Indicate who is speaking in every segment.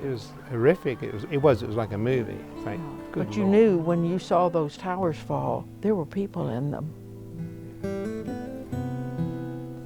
Speaker 1: was horrific. It was like a movie. It's like, good
Speaker 2: But you
Speaker 1: Lord.
Speaker 2: knew when you saw those towers fall, there were people in them.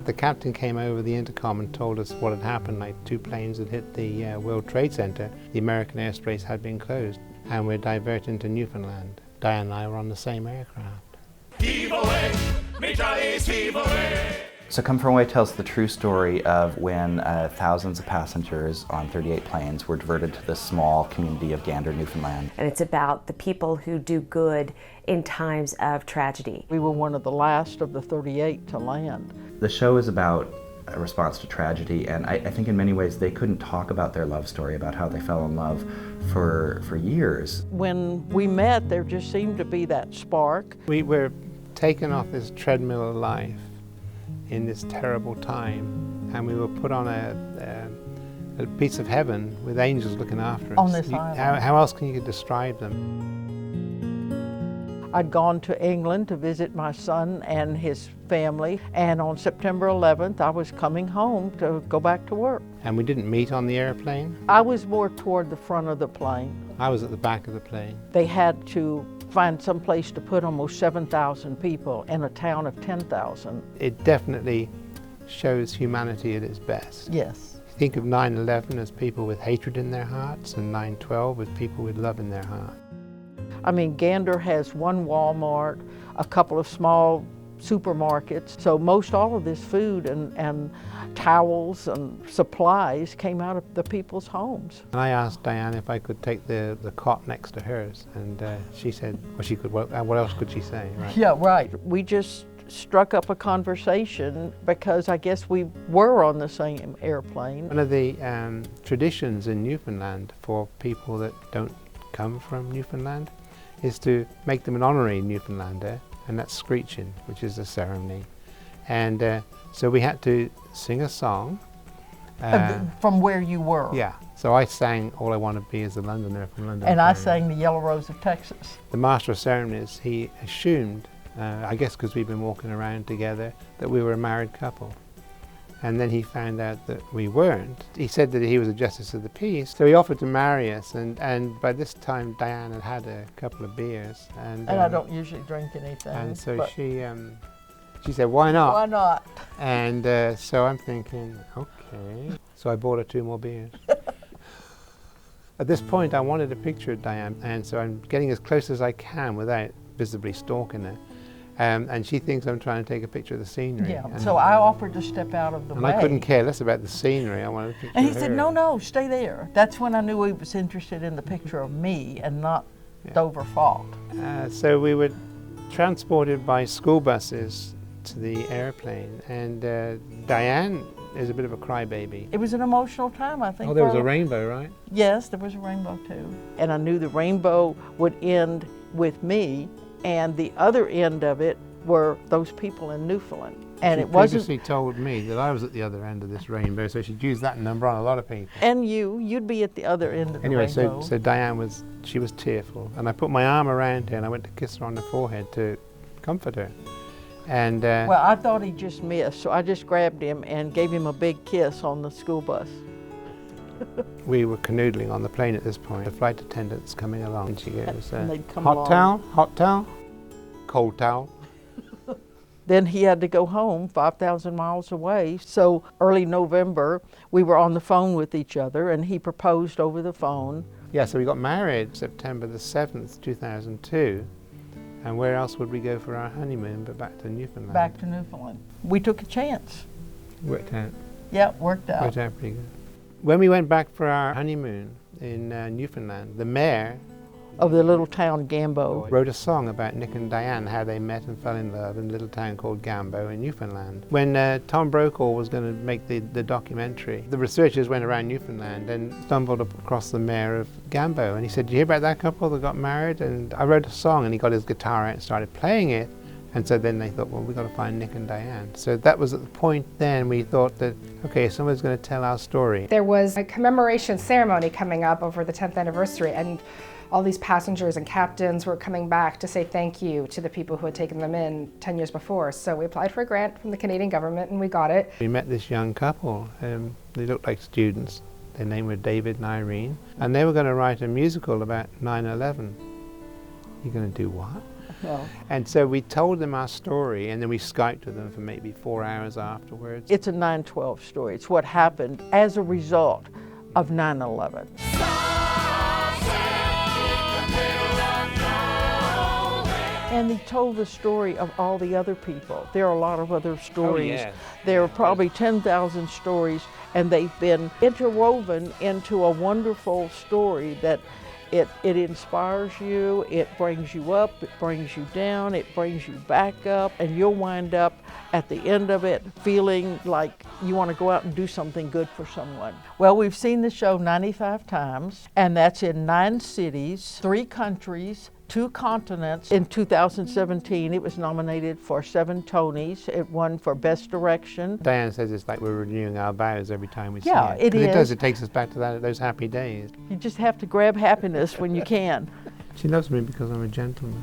Speaker 1: The captain came over the intercom and told us what had happened, like 2 planes had hit the World Trade Center. The American airspace had been closed and we're diverted to Newfoundland. Diane and I were on the same aircraft.
Speaker 3: Heave away, me jollies, heave away.
Speaker 4: So Come From Away tells the true story of when thousands of passengers on 38 planes were diverted to this small community of Gander, Newfoundland.
Speaker 5: And it's about the people who do good in times of tragedy.
Speaker 2: We were one of the last of the 38 to land.
Speaker 4: The show is about a response to tragedy, and I think in many ways they couldn't talk about their love story, about how they fell in love for years.
Speaker 2: When we met, there just seemed to be that spark.
Speaker 1: We were taken off this treadmill of life in this terrible time, and we were put on a piece of heaven with angels looking after us.
Speaker 2: On this island.
Speaker 1: How else can you describe them?
Speaker 2: I'd gone to England to visit my son and his family, and on September 11th I was coming home to go back to work.
Speaker 1: And we didn't meet on the airplane.
Speaker 2: I was more toward the front of the plane.
Speaker 1: I was at the back of the plane.
Speaker 2: They had to find some place to put almost 7,000 people in a town of 10,000.
Speaker 1: It definitely shows humanity at its best.
Speaker 2: Yes.
Speaker 1: Think of 9/11 as people with hatred in their hearts, and 9/12 as people with love in their heart.
Speaker 2: I mean, Gander has one Walmart, a couple of small supermarkets, so most all of this food and towels and supplies came out of the people's homes.
Speaker 1: And I asked Diane if I could take the cot next to hers, and she said, well, she could. What else could she say, right?
Speaker 2: Yeah, right. We just struck up a conversation because I guess we were on the same airplane.
Speaker 1: One of the traditions in Newfoundland for people that don't come from Newfoundland is to make them an honorary Newfoundlander, and that's screeching, which is a ceremony. And so we had to sing a song.
Speaker 2: From where you were.
Speaker 1: Yeah, so I sang All I Want to Be is a Londoner from London.
Speaker 2: And I sang The Yellow Rose of Texas.
Speaker 1: The Master of Ceremonies, he assumed, I guess because we've been walking around together, that we were a married couple. And then he found out that we weren't. He said that he was a justice of the peace, so he offered to marry us, and by this time Diane had had a couple of beers. And
Speaker 2: I don't usually drink anything.
Speaker 1: And so she said, why not?
Speaker 2: Why not?
Speaker 1: And so I'm thinking, okay. So I bought her 2 more beers. At this point I wanted a picture of Diane, and so I'm getting as close as I can without visibly stalking her. And she thinks I'm trying to take a picture of the scenery.
Speaker 2: Yeah,
Speaker 1: and
Speaker 2: so I offered to step out of the way.
Speaker 1: I couldn't care less about the scenery. I wanted a picture
Speaker 2: And he
Speaker 1: of
Speaker 2: said,
Speaker 1: her.
Speaker 2: no, stay there. That's when I knew he was interested in the picture of me and not Dover Fault.
Speaker 1: So we were transported by school buses to the airplane, and Diane is a bit of a crybaby.
Speaker 2: It was an emotional time, I think.
Speaker 1: Oh, there was a rainbow, right?
Speaker 2: Yes, there was a rainbow too. And I knew the rainbow would end with me, and the other end of it were those people in Newfoundland. And
Speaker 1: She
Speaker 2: it wasn't.
Speaker 1: previously told me that I was at the other end of this rainbow, so she'd use that number on a lot of people.
Speaker 2: And you'd be at the other end of the
Speaker 1: Anyway,
Speaker 2: rainbow.
Speaker 1: so Diane was tearful, and I put my arm around her and I went to kiss her on the forehead to comfort her. And
Speaker 2: Well, I thought he just missed, so I just grabbed him and gave him a big kiss on the school bus.
Speaker 1: we were canoodling on the plane at this point. The flight attendant's coming along, and she goes,
Speaker 2: And they'd come
Speaker 1: hot
Speaker 2: along.
Speaker 1: towel, hot towel, cold towel.
Speaker 2: Then he had to go home 5,000 miles away. So early November, we were on the phone with each other, and he proposed over the phone.
Speaker 1: Yeah, so we got married September the 7th, 2002. And where else would we go for our honeymoon but back to Newfoundland?
Speaker 2: Back to Newfoundland. We took a chance.
Speaker 1: Worked out.
Speaker 2: Yeah, worked out.
Speaker 1: Worked out pretty good. When we went back for our honeymoon in Newfoundland, the mayor
Speaker 2: Of the little town Gambo.
Speaker 1: wrote a song about Nick and Diane, how they met and fell in love in a little town called Gambo in Newfoundland. When Tom Brokaw was going to make the documentary, the researchers went around Newfoundland and stumbled across the mayor of Gambo, and he said, "Did you hear about that couple that got married?" And I wrote a song, and he got his guitar out and started playing it. And so then they thought, well, we've got to find Nick and Diane. So that was at the point then we thought that, okay, somebody's going to tell our story.
Speaker 6: There was a commemoration ceremony coming up over the 10th anniversary, and all these passengers and captains were coming back to say thank you to the people who had taken them in 10 years before. So we applied for a grant from the Canadian government and we got it.
Speaker 1: We met this young couple. They looked like students, Their name were David and Irene. And they were going to write a musical about 9/11. You're going to do what?
Speaker 2: No.
Speaker 1: And so we told them our story, and then we Skyped with them for maybe 4 hours afterwards.
Speaker 2: It's a 9/12 story. It's what happened as a result of 9/11. And he told the story of all the other people. There are a lot of other stories.
Speaker 1: yes.
Speaker 2: There are probably 10,000 stories, and they've been interwoven into a wonderful story that it inspires you, it brings you up, it brings you down, it brings you back up, and you'll wind up at the end of it feeling like you want to go out and do something good for someone. Well, we've seen the show 95 times, and that's in 9 cities, 3 countries, 2 continents. In 2017, it was nominated for 7 Tonys. It won for Best Direction.
Speaker 1: Diane says it's like we're renewing our vows every time we see
Speaker 2: Yeah,
Speaker 1: it.
Speaker 2: it
Speaker 1: 'Cause
Speaker 2: is.
Speaker 1: It does. It takes us back to those happy days.
Speaker 2: You just have to grab happiness when you can.
Speaker 1: She loves me because I'm a gentleman.